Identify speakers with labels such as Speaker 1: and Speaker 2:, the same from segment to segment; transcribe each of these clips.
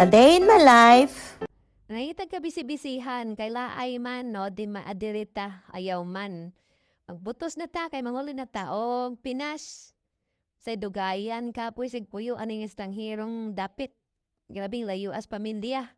Speaker 1: A day in my life.
Speaker 2: Nangitag ka bisi-bisihan, kay laay man, no, di maadirita, ayaw man. Magbutos na ta, kay manguli na ta, o Pinas, sa dugayan, kapoy, sigpuyo, aning estanghirong dapit. Grabing layo as pamilya.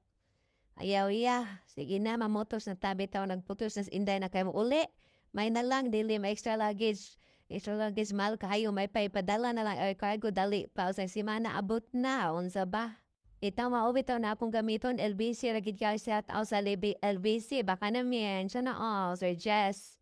Speaker 2: Ayaw iya, sige na, mamotos na tabi tao, nagputos na inday na kayo uli. May na lang, dili, may extra luggage. Extra luggage, mahal kayo, may paipadala na lang, air cargo, dali, pa sa simana, abot na, unsa ba? Itaw maubitaw na akong gamiton LBC ragid ka sa tao sa LBC baka na miyan siya na Sir Jess.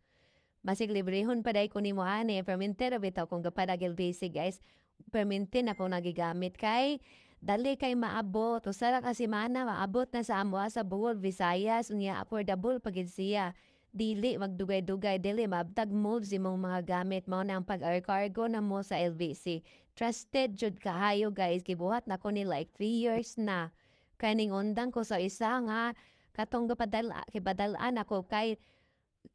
Speaker 2: Masig librehon pa day ko nimo ani permintero bitaw kung gapadag LBC guys. Permintin ako nagigamit kay dali kay maabot usara ka semana maabot na sa amo sa Bohol, Visayas unya affordable pagid siya. Dili magdugay-dugay dili mabtag moves imong mga gamit mao na ang pag-air cargo na mo sa LBC. Trusted jud kahayo guys gibuhat na ko ni like 3 years na. Kaning undang ko sa isa nga katong gipadalaan ako kay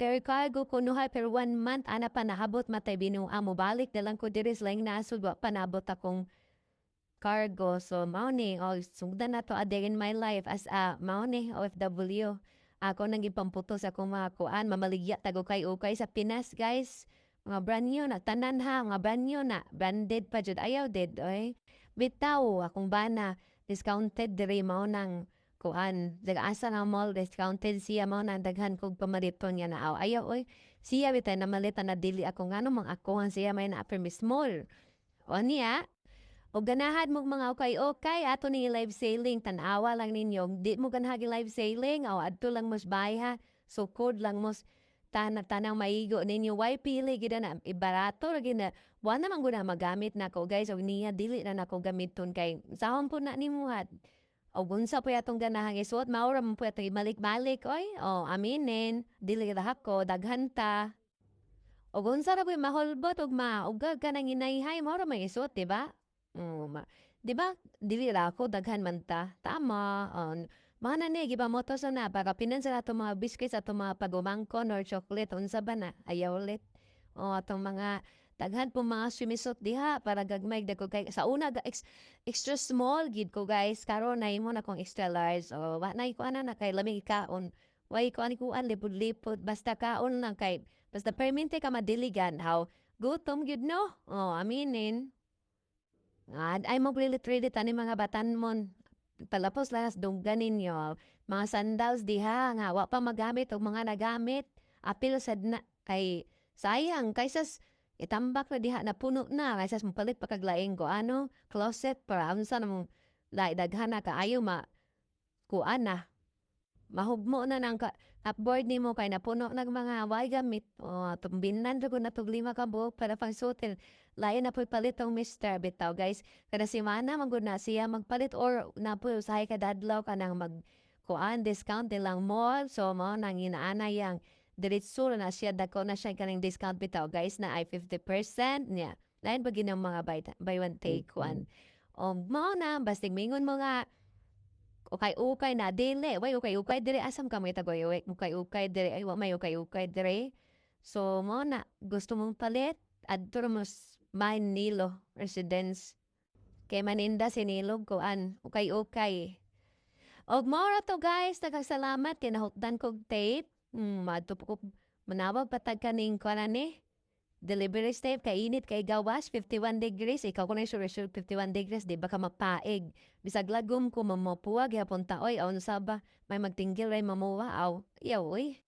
Speaker 2: air cargo ko nuhay per 1 month ana pa nahabot matay binuang mo balik na lang ko diri sa lang nasud wa panabot akong cargo. So, mao ni, sugdan na to a day in my life as a, mao ni, OFW. Ako nang ipamputo sa akong mga kuan, mamaligya tago kay ukay sa Pinas, guys. Mga brand new na, tanan ha, mga brand new na, branded pa jud ayaw dead, oy. Bitaw, akong bana, discounted diri mao nang kuan, asa nga mall, discounted siya mao nang daghan kog pamariton niya na ayaw, oy. Siya bitay na malita na dili ako ngano mang akuhan siya may na upper small. O niya, o ganahan mo mga okay ato ni live sailing tanawa lang ninyo di mo ganahagi live sailing o adto lang mos bayha sukod lang mos tanang maigo ninyo why pili gid na ibarato ra gid na wa naman gud na magamit nako guys og niya dili na nako gamiton kay sahon po na nimuhat o unsa po atong ganahang isuot mao ra man po atong ibalik-balik oy o aminin dili ra hako daghan ta o unsa ra ko'y maholbot ug maugag ka nang inayhay mao ra may isuot di ba? 'Di ba dili ra ako daghan man ta, tama, mana ni gibamoto sa na para pinansa nato mga biscuits ato mga pagumangkon or chocolate unsa ba na, ayaw ulit. O atong mga daghan po mga swimisot diha para gagmay dako kay sa una extra small gid ko guys karon na imo na kong extra large o wa nay ko ana na kay lamig kaon. Way ko ani kuan lipod-lipod basta kaon lang kay basta permente ka madiligan how gutom gyud no. O aminin. Ay maglilitrid ani mga batanmon. Palapos lahas dunggan ninyo. Mga sandals diha nga wa pa magamit og mga nagamit. Apil sad na kay sayang kaysas itambak na diha na puno na kaysas mapalit pa kag laing ko ano closet para unsa na mong daghan na kaayo kuan na mahugmo na ng upboard nimo kay napuno nag mga way gamit o tumbinan ra na tog 5 ka buok para pang suotin lain na po'y palit tong Mr. Bitaw guys kada semana man gud na siya magpalit or na po usahay ka dadlaw ka nang mag kuan discount nilang mall so mo nang inaana yang diretso na siya dako na siya kaning discount bitaw guys na ay 50% niya lain pag ng mga buy one take one o mo na bastig mingon mo nga ukay-ukay na dili, way ukay-ukay diri asam ka may tagoy way ukay-ukay diri ay wa may ukay-ukay diri. So mo na gusto mong palit adto ra mas Manilo residence kay maninda sinilog ko an ukay-ukay. Og mao ra to guys, salamat kay nahutdan kog tape. Madto po ko manawag patag kaning kuan ni delivery step kay init kay gawas 51 degrees ikaw ko na sure 51 degrees di ba ka mapaig bisag lagom ko mamopuwag yapon ta oy aw sa ba may magtinggil ray mamuwa aw yaw oy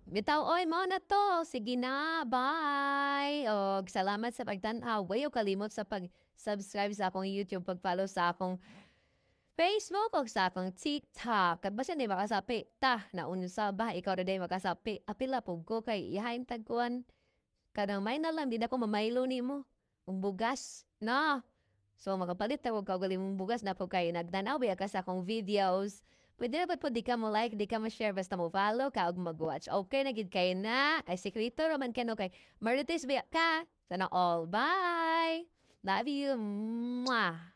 Speaker 2: bitaw oy mo na to sige na bye og salamat sa pagtan-aw way kalimot sa pag-subscribe sa akong YouTube pag-follow sa akong Facebook o sa akong TikTok. Kat basta di makasapi. Ta, naunsa ba? Ikaw na di makasapi. Apila po ko kay ihain tagkuan kadang may na lang, di na ko mamaylo ni mo. Ang bugas, na. So, makapalit ako kaugali mong bugas na po kayo nagtanaw ka sa akong videos. Pwede na po di ka mo like, di ka mo share, basta mo follow ka og mag-watch. Okay, nagid kayo na. Ay, sekreto raman ka no kay Marites ba ka? Sana all. Bye! Love you. Mwah!